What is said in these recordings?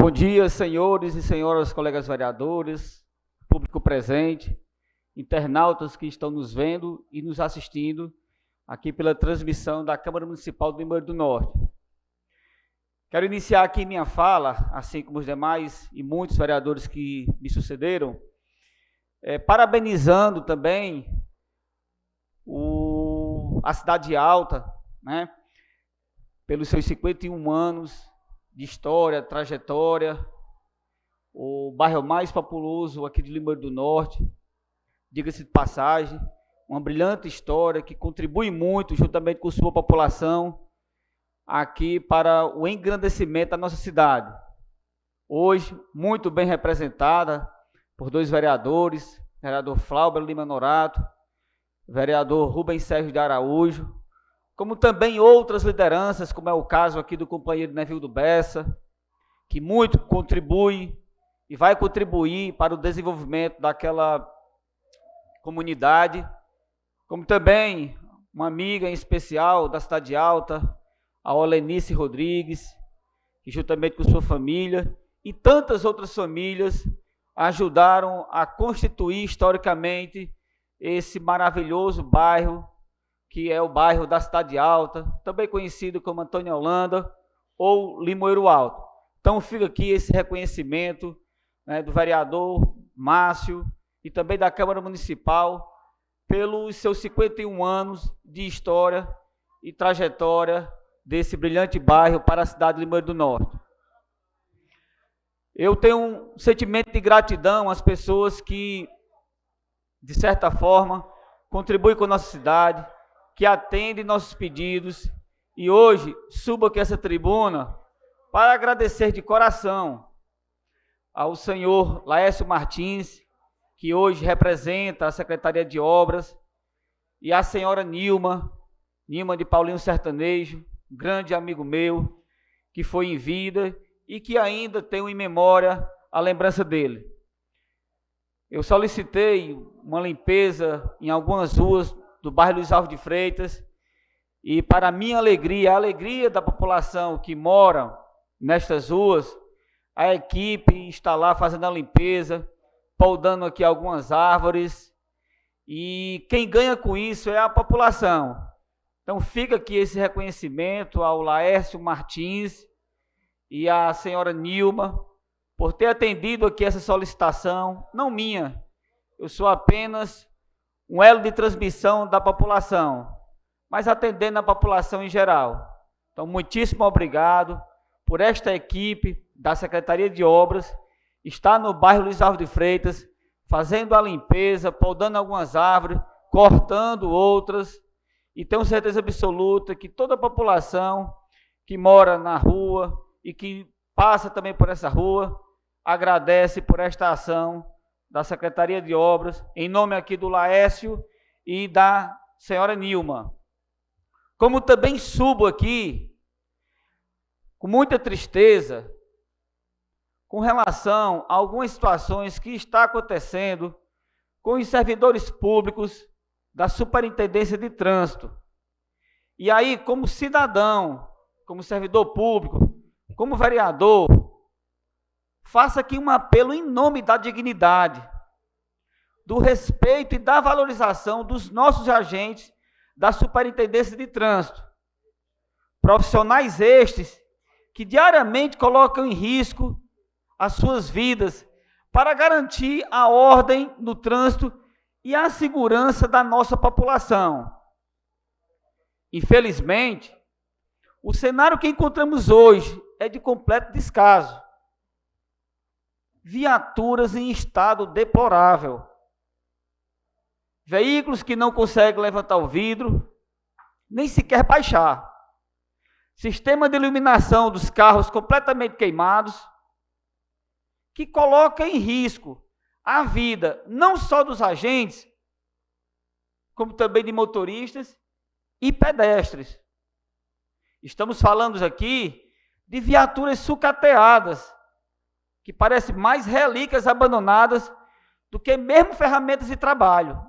Bom dia, senhores e senhoras, colegas vereadores, público presente, internautas que estão nos vendo e nos assistindo aqui pela transmissão da Câmara Municipal do Limoeiro do Norte. Quero iniciar aqui minha fala, assim como os demais e muitos vereadores que me sucederam, parabenizando também a Cidade Alta, né, pelos seus 51 anos de história, trajetória, o bairro mais populoso aqui de Limoeiro do Norte, diga-se de passagem, uma brilhante história que contribui muito, juntamente com sua população, aqui para o engrandecimento da nossa cidade. Hoje, muito bem representada por dois vereadores, vereador Flauber Lima Norato, vereador Rubens Sérgio de Araújo, como também outras lideranças, como é o caso aqui do companheiro Nevildo Bessa, que muito contribui e vai contribuir para o desenvolvimento daquela comunidade, como também uma amiga em especial da Cidade Alta, a Olenice Rodrigues, que juntamente com sua família e tantas outras famílias ajudaram a constituir historicamente esse maravilhoso bairro, que é o bairro da Cidade Alta, também conhecido como Antônio Holanda ou Limoeiro Alto. Então fica aqui esse reconhecimento, né, do vereador Márcio e também da Câmara Municipal pelos seus 51 anos de história e trajetória desse brilhante bairro para a cidade de Limoeiro do Norte. Eu tenho um sentimento de gratidão às pessoas que, de certa forma, contribuem com a nossa cidade, que atendem nossos pedidos, e hoje subo aqui essa tribuna para agradecer de coração ao senhor Laércio Martins, que hoje representa a Secretaria de Obras, e a senhora Nilma de Paulinho Sertanejo, grande amigo meu, que foi em vida e que ainda tenho em memória a lembrança dele. Eu solicitei uma limpeza em algumas ruas do bairro Luiz Alves de Freitas, e para minha alegria, a alegria da população que mora nestas ruas, a equipe está lá fazendo a limpeza, podando aqui algumas árvores, e quem ganha com isso é a população. Então fica aqui esse reconhecimento ao Laércio Martins e à senhora Nilma, por ter atendido aqui essa solicitação, não minha, eu sou apenas um elo de transmissão da população, mas atendendo a população em geral. Então, muitíssimo obrigado por esta equipe da Secretaria de Obras estar no bairro Luiz Alves de Freitas, fazendo a limpeza, podando algumas árvores, cortando outras, e tenho certeza absoluta que toda a população que mora na rua e que passa também por essa rua, agradece por esta ação da Secretaria de Obras, em nome aqui do Laércio e da senhora Nilma. Como também subo aqui, com muita tristeza, com relação a algumas situações que está acontecendo com os servidores públicos da Superintendência de Trânsito. E aí, como cidadão, como servidor público, como vereador, faço aqui um apelo em nome da dignidade, do respeito e da valorização dos nossos agentes da Superintendência de Trânsito. Profissionais estes que diariamente colocam em risco as suas vidas para garantir a ordem no trânsito e a segurança da nossa população. Infelizmente, o cenário que encontramos hoje é de completo descaso. Viaturas em estado deplorável, veículos que não conseguem levantar o vidro, nem sequer baixar, sistema de iluminação dos carros completamente queimados, que coloca em risco a vida não só dos agentes, como também de motoristas e pedestres. Estamos falando aqui de viaturas sucateadas, que parecem mais relíquias abandonadas do que mesmo ferramentas de trabalho.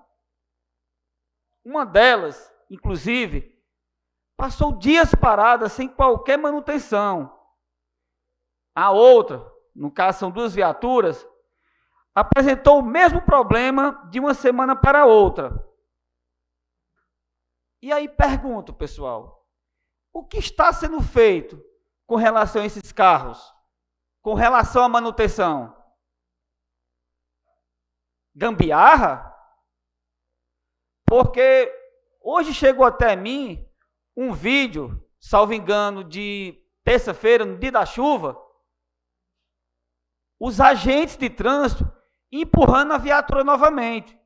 Uma delas, inclusive, passou dias parada sem qualquer manutenção. A outra no caso são 2 viaturas, apresentou o mesmo problema de uma semana para outra. E aí pergunto, pessoal, o que está sendo feito com relação a esses carros? Com relação à manutenção? Gambiarra? Porque hoje chegou até mim um vídeo, salvo engano, de terça-feira, no dia da chuva, os agentes de trânsito empurrando a viatura novamente.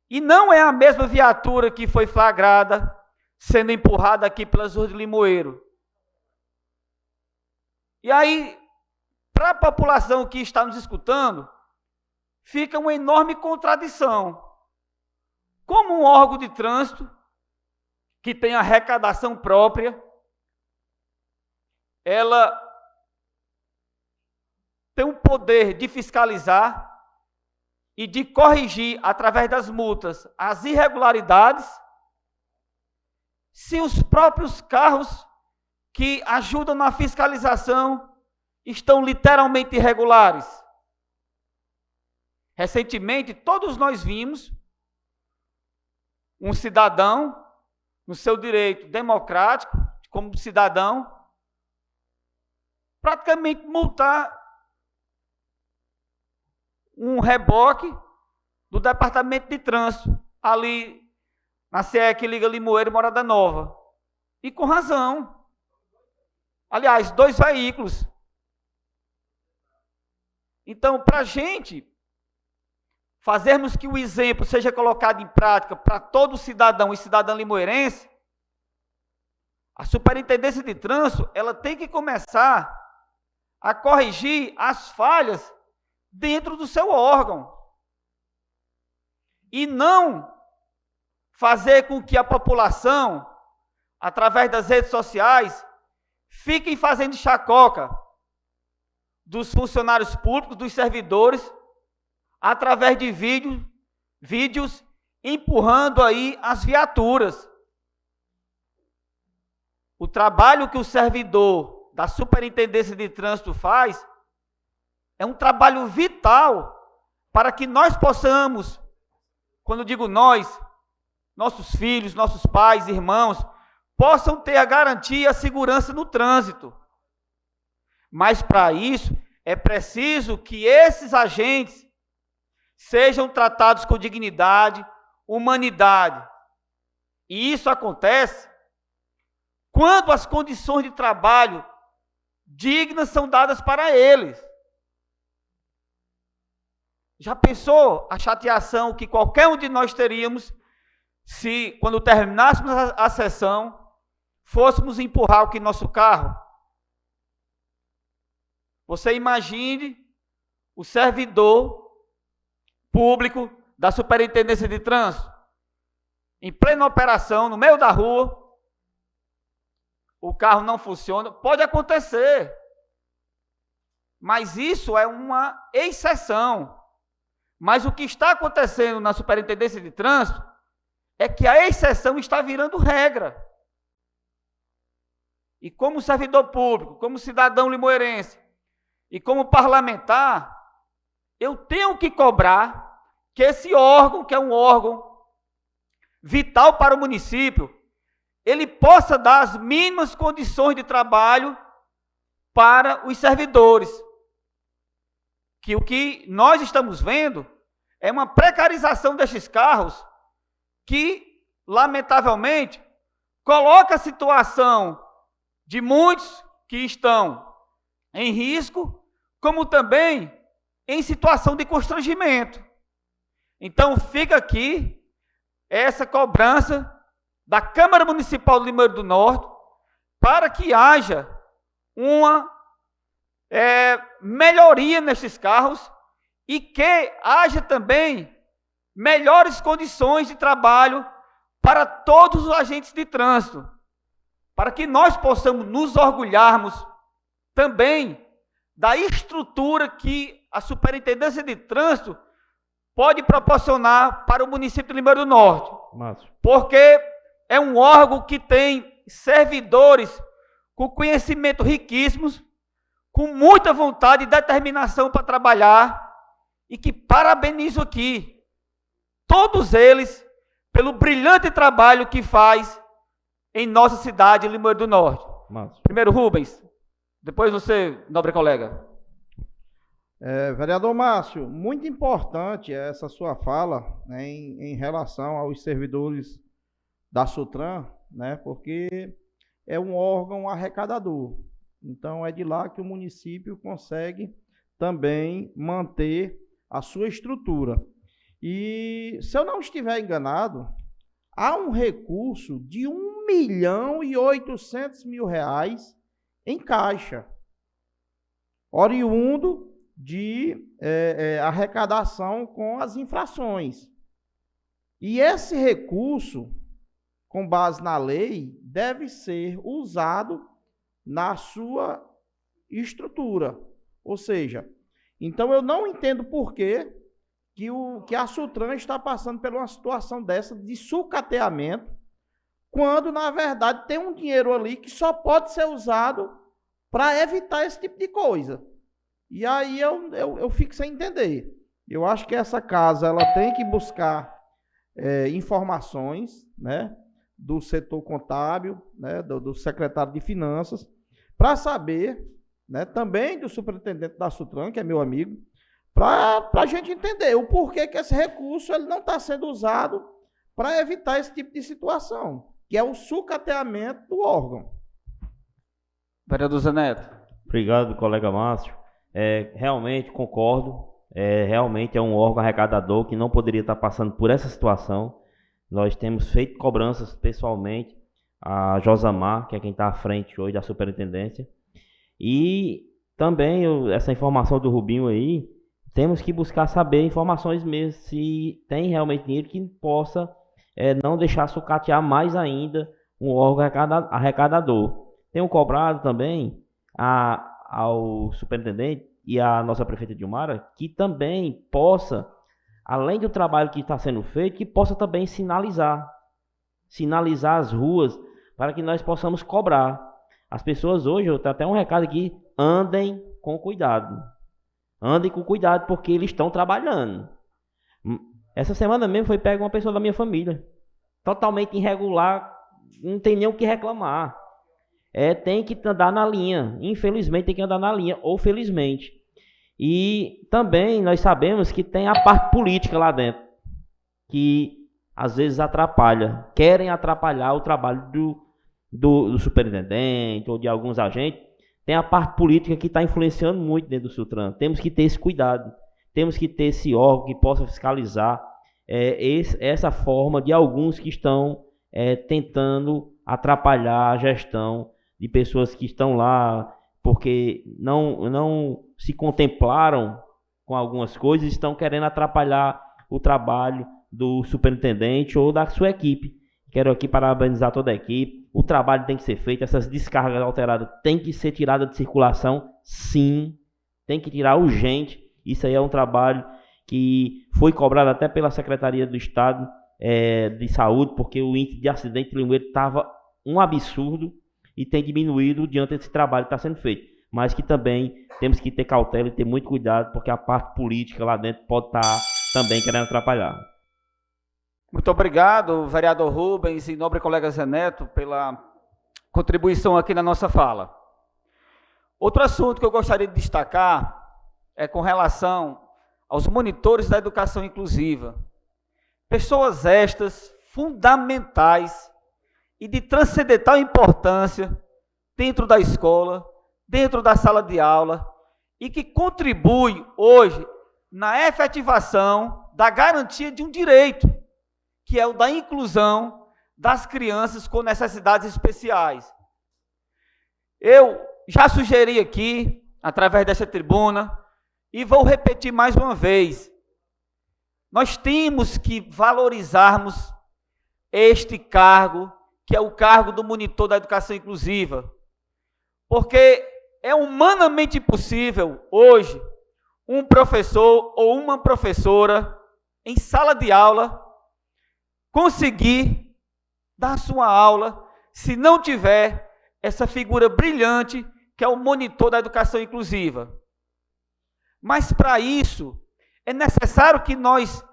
E não é a mesma viatura que foi flagrada sendo empurrada aqui pelas ruas de Limoeiro. E aí, para a população que está nos escutando, fica uma enorme contradição. Como um órgão de trânsito, que tem arrecadação própria, ela tem o poder de fiscalizar e de corrigir, através das multas, as irregularidades, se os próprios carros que ajudam na fiscalização estão literalmente irregulares. Recentemente, todos nós vimos um cidadão, no seu direito democrático, como cidadão, praticamente multar um reboque do Departamento de Trânsito, ali na CE que liga Limoeiro e Morada Nova. E com razão. Aliás, 2 veículos. Então, para a gente fazermos que o exemplo seja colocado em prática para todo cidadão e cidadã limoeirense, a Superintendência de Trânsito, ela tem que começar a corrigir as falhas dentro do seu órgão. E não fazer com que a população, através das redes sociais, fiquem fazendo chacoca dos funcionários públicos, dos servidores, através de vídeos empurrando aí as viaturas. O trabalho que o servidor da Superintendência de Trânsito faz é um trabalho vital para que nós possamos, quando digo nós, nossos filhos, nossos pais, irmãos, possam ter a garantia e a segurança no trânsito. Mas para isso é preciso que esses agentes sejam tratados com dignidade, humanidade. E isso acontece quando as condições de trabalho dignas são dadas para eles. Já pensou a chateação que qualquer um de nós teríamos se, quando terminássemos a sessão, fôssemos empurrar aqui nosso carro? Você imagine o servidor público da Superintendência de Trânsito, em plena operação, no meio da rua, o carro não funciona. Pode acontecer, mas isso é uma exceção. Mas o que está acontecendo na Superintendência de Trânsito é que a exceção está virando regra. E como servidor público, como cidadão limoeirense e como parlamentar, eu tenho que cobrar que esse órgão, que é um órgão vital para o município, ele possa dar as mínimas condições de trabalho para os servidores. Que o que nós estamos vendo é uma precarização destes carros que, lamentavelmente, coloca a situação de muitos que estão em risco, como também em situação de constrangimento. Então, fica aqui essa cobrança da Câmara Municipal de Limoeiro do Norte para que haja uma melhoria nesses carros e que haja também melhores condições de trabalho para todos os agentes de trânsito, para que nós possamos nos orgulharmos também da estrutura que a Superintendência de Trânsito pode proporcionar para o município de Limoeiro do Norte. Márcio. Porque é um órgão que tem servidores com conhecimento riquíssimos, com muita vontade e determinação para trabalhar, e que parabenizo aqui todos eles pelo brilhante trabalho que faz em nossa cidade, Limoeiro do Norte. Márcio. Primeiro, Rubens, depois você, nobre colega. Vereador Márcio, muito importante essa sua fala, né, em relação aos servidores da Sutran, né, porque é um órgão arrecadador. Então, é de lá que o município consegue também manter a sua estrutura. E, se eu não estiver enganado, há um recurso de R$1.800.000 em caixa, oriundo de arrecadação com as infrações. E esse recurso, com base na lei, deve ser usado na sua estrutura. Ou seja, então eu não entendo por que a Sutran está passando por uma situação dessa de sucateamento, quando, na verdade, tem um dinheiro ali que só pode ser usado para evitar esse tipo de coisa. E aí eu fico sem entender. Eu acho que essa casa ela tem que buscar informações, né, do setor contábil, né, do secretário de Finanças, para saber, né, também do superintendente da Sutran, que é meu amigo, para a gente entender o porquê que esse recurso ele não está sendo usado para evitar esse tipo de situação, que é o sucateamento do órgão. Vereador Zé Neto. Obrigado, colega Márcio. Realmente concordo. Realmente é um órgão arrecadador que não poderia estar passando por essa situação. Nós temos feito cobranças pessoalmente a Josamar, que é quem está à frente hoje da superintendência. E também essa informação do Rubinho aí, temos que buscar saber informações mesmo, se tem realmente dinheiro que possa não deixar sucatear mais ainda um órgão arrecadador. Tenho cobrado também ao superintendente e à nossa prefeita Dilmara que também possa, além do trabalho que está sendo feito, que possa também sinalizar as ruas para que nós possamos cobrar. As pessoas hoje, eu tenho até um recado aqui, andem com cuidado. Andem com cuidado porque eles estão trabalhando. Essa semana mesmo foi pega uma pessoa da minha família, totalmente irregular, não tem nem o que reclamar. Tem que andar na linha, infelizmente tem que andar na linha, ou felizmente. E também nós sabemos que tem a parte política lá dentro, que às vezes querem atrapalhar o trabalho do superintendente ou de alguns agentes. Tem a parte política que está influenciando muito dentro do Sutran. Temos que ter esse cuidado, temos que ter esse órgão que possa fiscalizar essa forma de alguns que estão tentando atrapalhar a gestão de pessoas que estão lá porque não se contemplaram com algumas coisas e estão querendo atrapalhar o trabalho do superintendente ou da sua equipe. Quero aqui parabenizar toda a equipe. O trabalho tem que ser feito, essas descargas alteradas têm que ser tiradas de circulação, sim, tem que tirar urgente. Isso aí é um trabalho que foi cobrado até pela Secretaria do Estado de Saúde, porque o índice de acidente de Limoeiro estava um absurdo e tem diminuído diante desse trabalho que está sendo feito. Mas que também temos que ter cautela e ter muito cuidado, porque a parte política lá dentro pode estar também querendo atrapalhar. Muito obrigado, vereador Rubens e nobre colega Zé Neto, pela contribuição aqui na nossa fala. Outro assunto que eu gostaria de destacar é com relação aos monitores da educação inclusiva. Pessoas estas fundamentais e de transcendental importância dentro da escola, dentro da sala de aula, e que contribuem hoje na efetivação da garantia de um direito, que é o da inclusão das crianças com necessidades especiais. Eu já sugeri aqui, através dessa tribuna, e vou repetir mais uma vez, nós temos que valorizarmos este cargo, que é o cargo do monitor da educação inclusiva, porque é humanamente impossível hoje um professor ou uma professora em sala de aula conseguir dar sua aula se não tiver essa figura brilhante que é o monitor da educação inclusiva. Mas para isso, é necessário que nós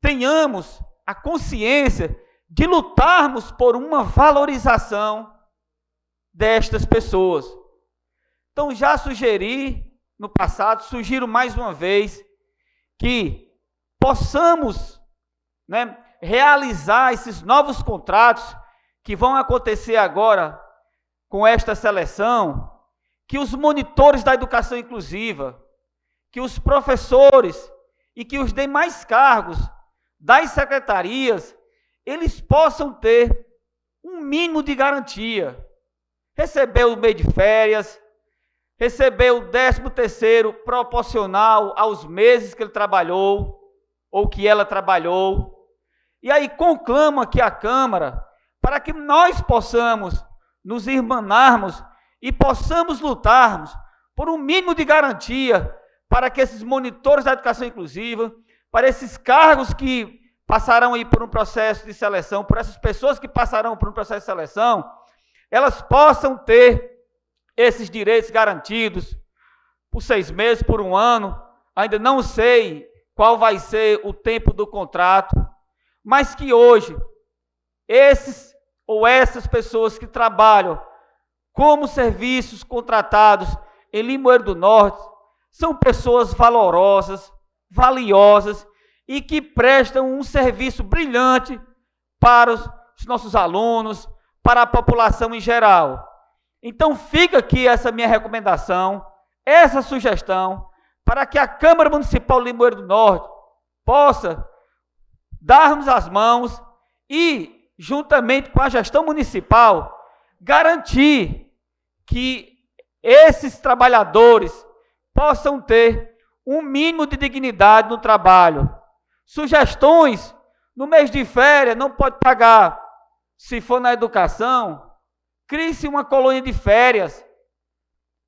tenhamos a consciência de lutarmos por uma valorização destas pessoas. Então, já sugeri no passado, sugiro mais uma vez, que possamos, realizar esses novos contratos que vão acontecer agora com esta seleção, que os monitores da educação inclusiva, que os professores e que os demais cargos das secretarias, eles possam ter um mínimo de garantia. Receber o mês de férias, receber o 13º proporcional aos meses que ele trabalhou, ou que ela trabalhou. E aí conclama aqui a Câmara, para que nós possamos nos irmanarmos e possamos lutarmos por um mínimo de garantia para que esses monitores da educação inclusiva, para esses cargos que passarão aí por um processo de seleção, por essas pessoas que passarão por um processo de seleção, elas possam ter esses direitos garantidos por 6 meses, por 1 ano, ainda não sei qual vai ser o tempo do contrato, mas que hoje, esses ou essas pessoas que trabalham como serviços contratados em Limoeiro do Norte, são pessoas valorosas, valiosas e que prestam um serviço brilhante para os nossos alunos, para a população em geral. Então fica aqui essa minha recomendação, essa sugestão, para que a Câmara Municipal de Limoeiro do Norte possa darmos as mãos e, juntamente com a gestão municipal, garantir que esses trabalhadores possam ter um mínimo de dignidade no trabalho. Sugestões, no mês de férias, não pode pagar. Se for na educação, crie-se uma colônia de férias,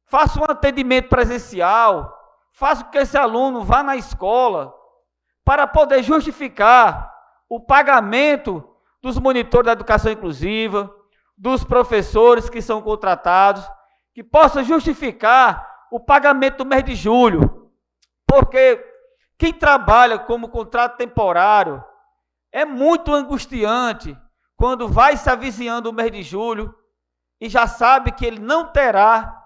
faça um atendimento presencial, faça com que esse aluno vá na escola, para poder justificar o pagamento dos monitores da educação inclusiva, dos professores que são contratados, que possa justificar o pagamento do mês de julho, porque quem trabalha como contrato temporário é muito angustiante quando vai se avizinhando o mês de julho e já sabe que ele não terá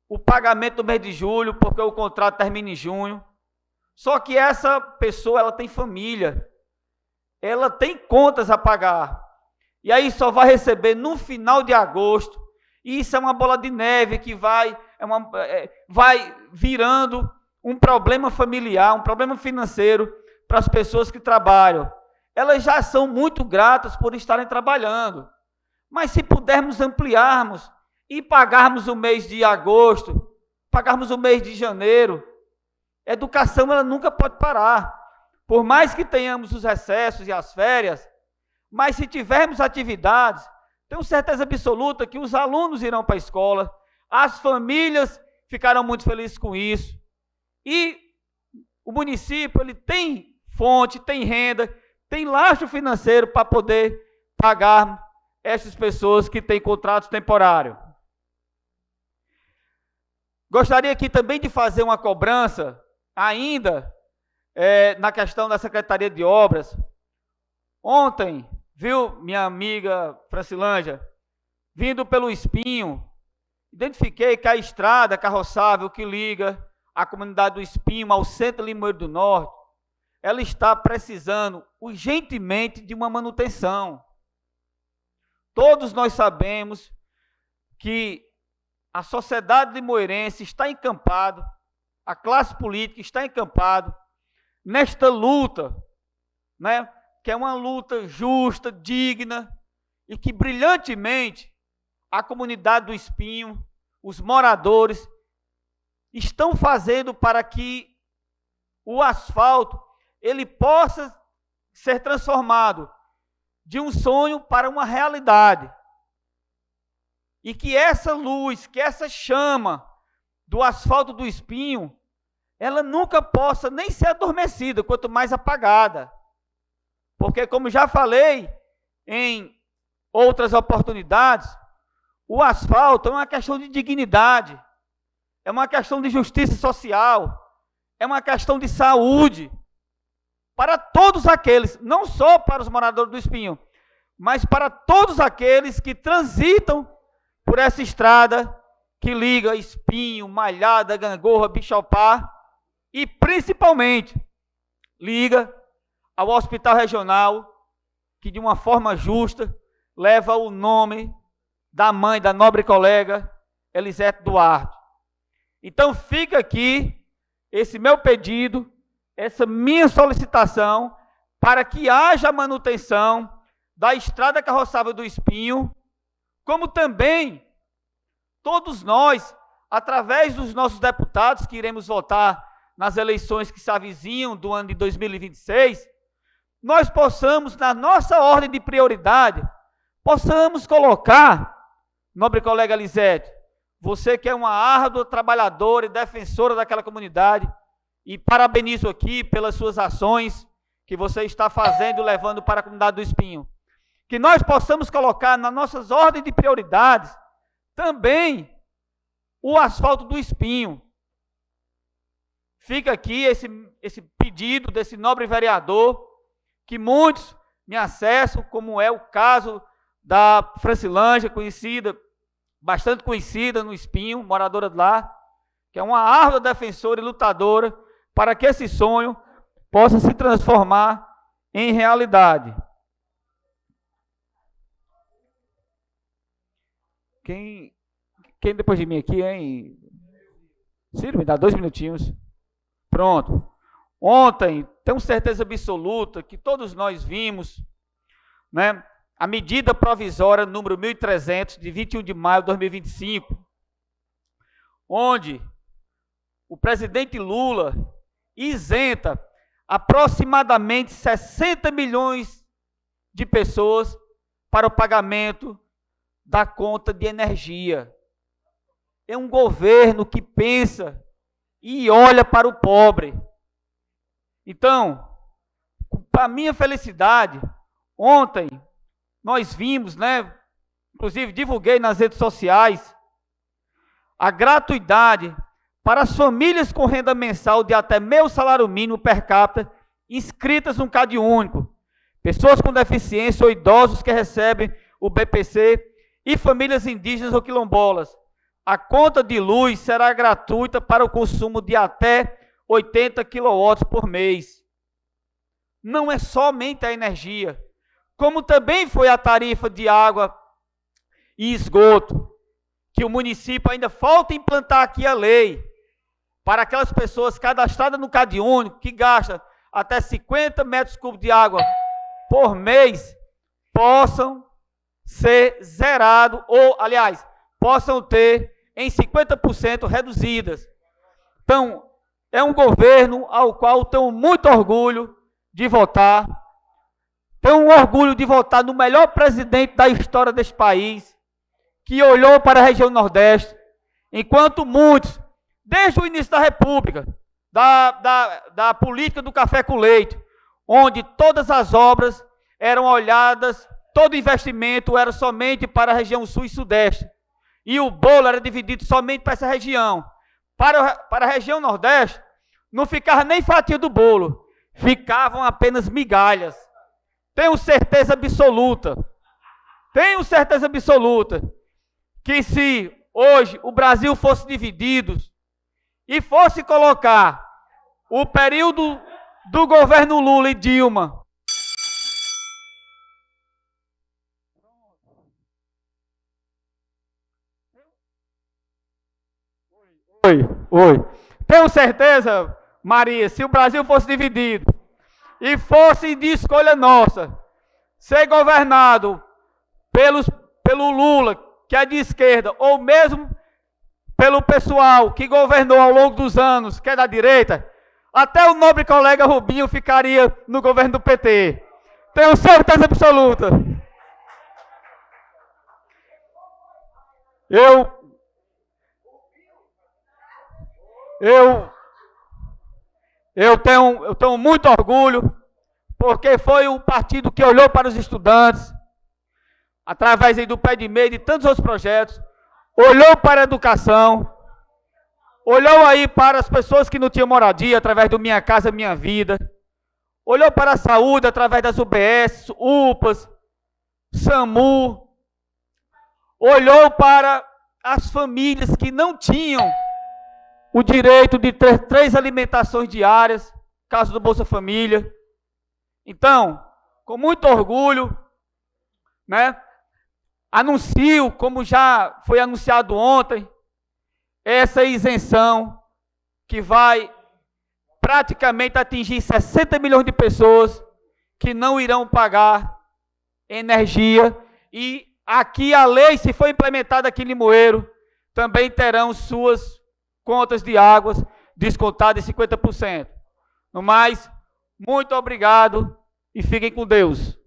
o pagamento do mês de julho, porque o contrato termina em junho. Só que essa pessoa, ela tem família, ela tem contas a pagar, e aí só vai receber no final de agosto, e isso é uma bola de neve que vai virando um problema familiar, um problema financeiro para as pessoas que trabalham. Elas já são muito gratas por estarem trabalhando, mas se pudermos ampliarmos e pagarmos o mês de agosto, pagarmos o mês de janeiro, a educação ela nunca pode parar. Por mais que tenhamos os recessos e as férias, mas se tivermos atividades, tenho certeza absoluta que os alunos irão para a escola, as famílias ficarão muito felizes com isso, e o município ele tem fonte, tem renda, tem lastro financeiro para poder pagar essas pessoas que têm contratos temporários. Gostaria aqui também de fazer uma cobrança, ainda na questão da Secretaria de Obras. Ontem, viu, minha amiga Francilândia, vindo pelo Espinho, identifiquei que a estrada carroçável que liga a comunidade do Espinho ao centro de Limoeiro do Norte, ela está precisando urgentemente de uma manutenção. Todos nós sabemos que a sociedade limoeirense está encampada, a classe política está encampada nesta luta, que é uma luta justa, digna, e que brilhantemente a comunidade do Espinho, os moradores, estão fazendo para que o asfalto ele possa ser transformado de um sonho para uma realidade. E que essa luz, que essa chama do asfalto do Espinho, ela nunca possa nem ser adormecida, quanto mais apagada. Porque, como já falei em outras oportunidades, O asfalto é uma questão de dignidade, é uma questão de justiça social, é uma questão de saúde, para todos aqueles, não só para os moradores do Espinho, mas para todos aqueles que transitam por essa estrada que liga Espinho, Malhada, Gangorra, Bixopá e principalmente liga ao Hospital Regional, que de uma forma justa leva o nome da mãe da nobre colega Elisete Duarte. Então fica aqui esse meu pedido, essa minha solicitação para que haja manutenção da estrada carroçável do Espinho, como também todos nós, através dos nossos deputados que iremos votar nas eleições que se avizinham do ano de 2026, nós possamos, na nossa ordem de prioridade, possamos colocar, nobre colega Elisete, você que é uma árdua trabalhadora e defensora daquela comunidade, e parabenizo aqui pelas suas ações que você está fazendo, levando para a comunidade do Espinho, que nós possamos colocar nas nossas ordens de prioridades também o asfalto do Espinho. Fica aqui esse pedido desse nobre vereador, que muitos me acessam, como é o caso da Francilândia, conhecida, bastante conhecida no Espinho, moradora de lá, que é uma árdua defensora e lutadora para que esse sonho possa se transformar em realidade. Quem depois de mim aqui, hein? Ciro, me dá 2 minutinhos. Pronto. Ontem, tenho certeza absoluta que todos nós vimos, né, a medida provisória número 1.300, de 21 de maio de 2025, onde o presidente Lula isenta aproximadamente 60 milhões de pessoas para o pagamento da conta de energia. É um governo que pensa e olha para o pobre. Então, para minha felicidade, ontem nós vimos, né, inclusive divulguei nas redes sociais, a gratuidade para as famílias com renda mensal de até meio salário mínimo per capita inscritas no Cade Único, pessoas com deficiência ou idosos que recebem o BPC e famílias indígenas ou quilombolas. A conta de luz será gratuita para o consumo de até 80 kW por mês. Não é somente a energia, como também foi a tarifa de água e esgoto, que o município ainda falta implantar aqui a lei, para aquelas pessoas cadastradas no Cade Único, que gastam até 50 metros cúbicos de água por mês, possam ser zerados, ou, aliás, possam ter em 50% reduzidas. Então, é um governo ao qual tenho muito orgulho de votar. Tenho um orgulho de votar no melhor presidente da história deste país, que olhou para a região Nordeste, enquanto muitos, desde o início da República, da política do café com leite, onde todas as obras eram olhadas, todo investimento era somente para a região Sul e Sudeste, e o bolo era dividido somente para essa região. Para a região Nordeste, não ficava nem fatia do bolo, ficavam apenas migalhas. Tenho certeza absoluta, que se hoje o Brasil fosse dividido e fosse colocar o período do governo Lula e Dilma, Oi. Tenho certeza, Maria, se o Brasil fosse dividido e fosse de escolha nossa ser governado pelo Lula, que é de esquerda, ou mesmo pelo pessoal que governou ao longo dos anos, que é da direita, até o nobre colega Rubinho ficaria no governo do PT. Tenho certeza absoluta. Eu tenho muito orgulho, porque foi um partido que olhou para os estudantes. através aí do Pé de Meia e de tantos outros projetos, olhou para a educação, olhou aí para as pessoas que não tinham moradia, através do Minha Casa Minha Vida, olhou para a saúde, através das UBS, UPAs, SAMU, olhou para as famílias que não tinham o direito de ter 3 alimentações diárias, caso do Bolsa Família. Então, com muito orgulho, né, anuncio, como já foi anunciado ontem, essa isenção que vai praticamente atingir 60 milhões de pessoas que não irão pagar energia, e aqui a lei, se for implementada aqui em Limoeiro, também terão suas contas de águas descontadas em 50%. No mais, muito obrigado e fiquem com Deus.